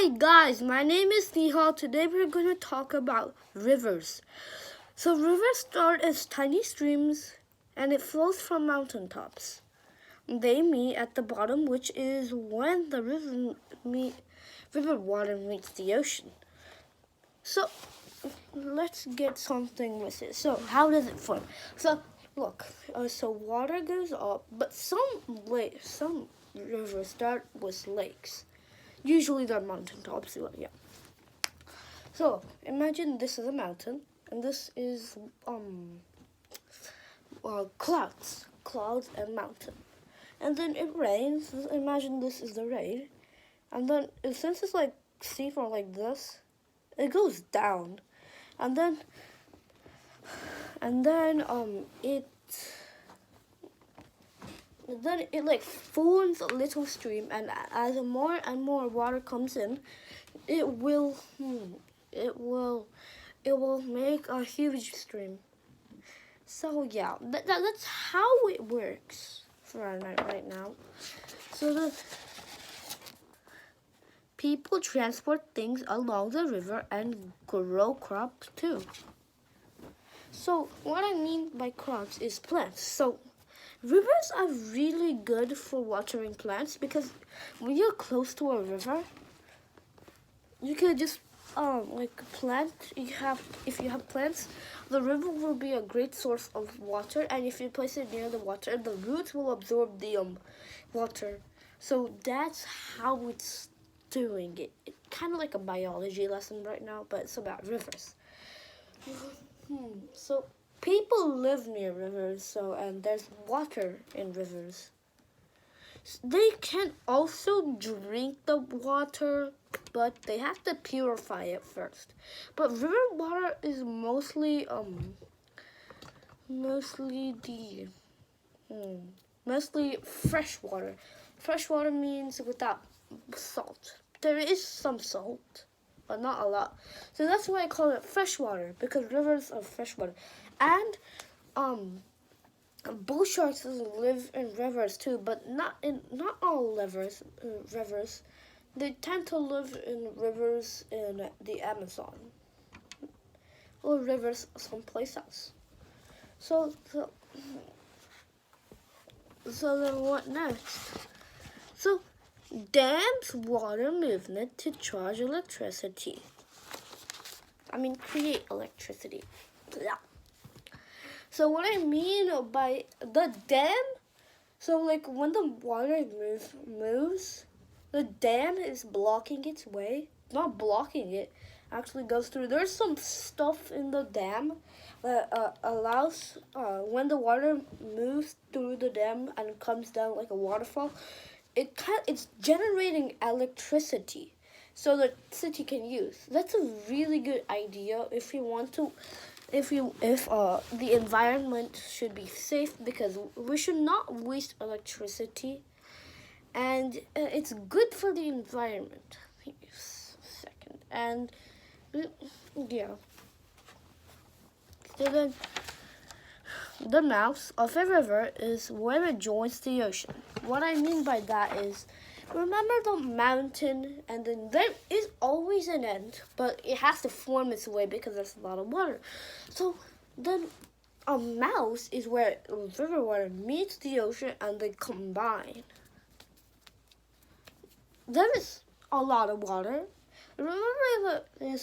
Hi guys, my name is Nihal. Today we're going to talk about rivers. So rivers start as tiny streams and it flows from mountaintops. They meet at the bottom, which is when the river water meets the ocean. So let's get something with it. So how does it form? So look, so water goes up, but some rivers start with lakes. Usually they're mountaintops, yeah. So imagine this is a mountain, and this is clouds and mountain. And then it rains. Imagine this is the rain, and then since it's like steep or like this, it goes down, and then it then it like forms a little stream, and as more and more water comes in, it will make a huge stream. So yeah, that's how it works for right now. So the people transport things along the river and grow crops too. So what I mean by crops is plants. So rivers are really good for watering plants because when you're close to a river, you can just plant. If you have plants, the river will be a great source of water, and if you place it near the water, the roots will absorb the water. So that's how it's doing it. It's kind of like a biology lesson right now, but it's about rivers. So people live near rivers, and there's water in rivers. They can also drink the water, but they have to purify it first. But river water is mostly fresh water. Fresh water means without salt. There is some salt, but not a lot. So that's why I call it fresh water, because rivers are fresh water. And bull sharks live in rivers too, but not all rivers. They tend to live in rivers in the Amazon or rivers someplace else. So then what next? So dams water movement to charge electricity. Create electricity. Yeah. So what I mean by the dam, so like when the water moves, the dam is blocking its way. Not blocking it, actually goes through. There's some stuff in the dam that allows, when the water moves through the dam and comes down like a waterfall, it's generating electricity so the city can use. That's a really good idea if you want to if the environment should be safe, because we should not waste electricity, and it's good for the environment. Second, and yeah. So then, the mouth of a river is where it joins the ocean. What I mean by that is, remember the mountain, and then there is always an end, but it has to form its way because there's a lot of water. So then a mouth is where river water meets the ocean and they combine. There is a lot of water. Remember in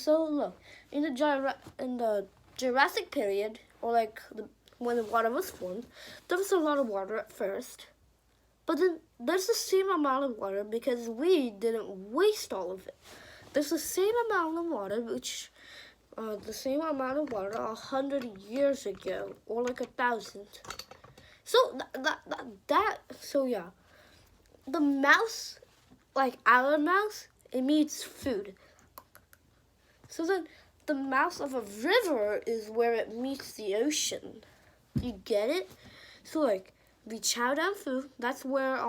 the Jurassic period, or when the water was formed, there was a lot of water at first. But then there's the same amount of water because we didn't waste all of it. There's the same amount of water, the same amount of water 100 years ago, or like 1,000. So yeah, the mouse, like our mouse, it needs food. So then the mouth of a river is where it meets the ocean. You get it? So like, we chow down food. That's where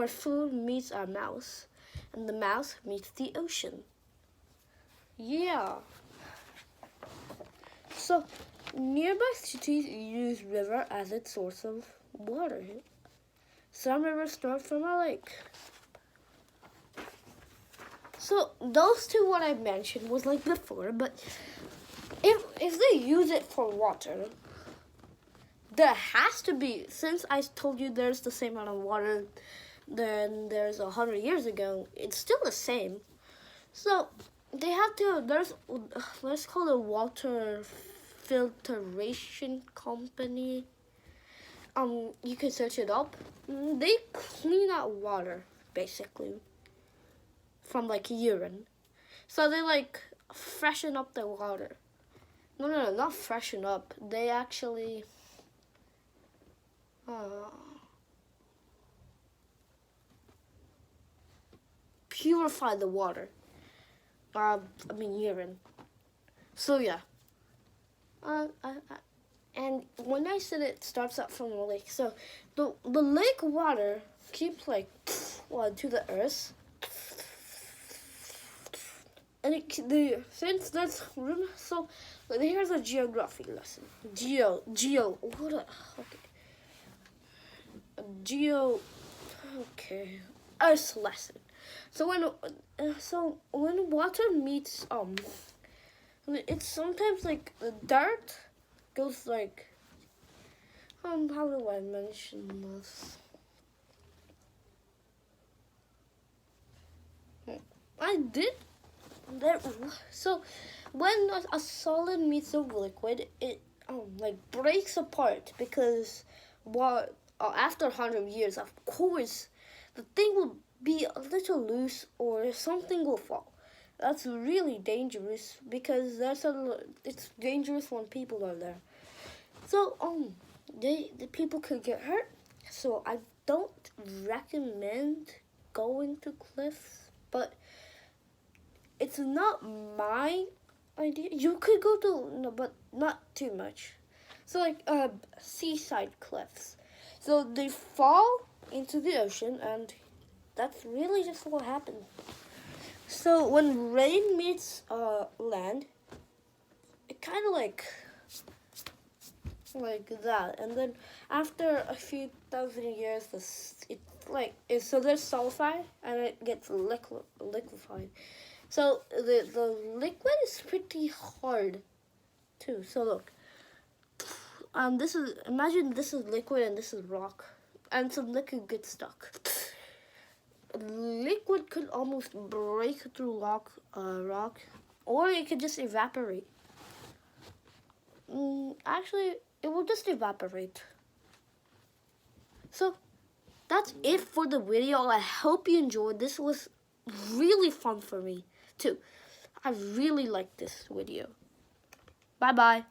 food meets our mouth, and the mouth meets the ocean. Yeah. So nearby cities use river as its source of water. Some rivers start from a lake. So those two what I mentioned was like before, but if they use it for water, there has to be, since I told you there's the same amount of water than there's 100 years ago, it's still the same. So they have to, let's call it water filtration company. You can search it up. They clean out water, basically, from like urine. So they like freshen up the water. No, not freshen up. They actually purify the water. Urine. So yeah. And when I said it starts up from the lake, so the lake water keeps like to the earth, and since that's so here's a geography lesson. Earth lesson. So when water meets it's sometimes like the dirt goes like how do I mention this? I did that. So when a solid meets a liquid, it like breaks apart because after 100 years, of course, the thing will be a little loose or something will fall. That's really dangerous because it's dangerous when people are there. So the people could get hurt. So I don't recommend going to cliffs, but it's not my idea. You could go to but not too much. So like seaside cliffs. So they fall into the ocean, and that's really just what happens. So when rain meets land, it kind of like that, and then after a few thousand years, so there's sulfide, and it gets liquefied. So the liquid is pretty hard too. So look, imagine this is liquid and this is rock, and some liquid gets stuck. Liquid could almost break through rock, or it could just evaporate. Actually, it will just evaporate. So that's it for the video. I hope you enjoyed. This was really fun for me too. I really liked this video. Bye bye.